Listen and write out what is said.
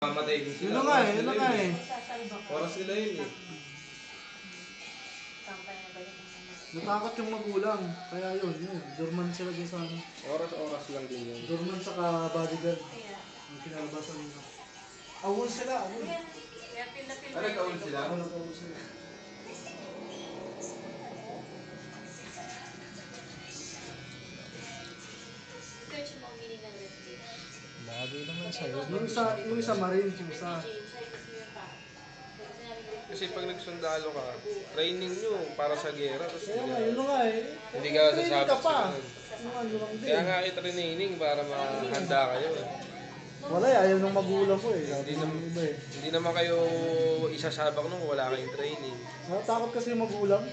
Mamatay din sila. Yun na nga eh, yun na nga eh. Oras nila yun eh. Natakot yung magulang. Kaya yun. Dorman sila dyan sa ano. Oras lang din yun. Dorman saka bodyguard. Yung kinalabasan nila. Awol sila, awol. Ano nagkaul sila? Awol sila. Bagay naman sa'yo. Yung isa Marines, yung isa. Kasi pag nagsundalo ka, training nyo para sa gera. Tapos Kaya nga, yun na nga eh. hindi ka sasabit ka pa. sila. Yung ano lang din. Kaya nga training para mahanda kayo eh. Wala eh, ayaw ng magulang ko eh. Hindi Sabi ng iba eh. Hindi naman kayo isasabak nung wala kayong training. Natakot kasi yung magulang.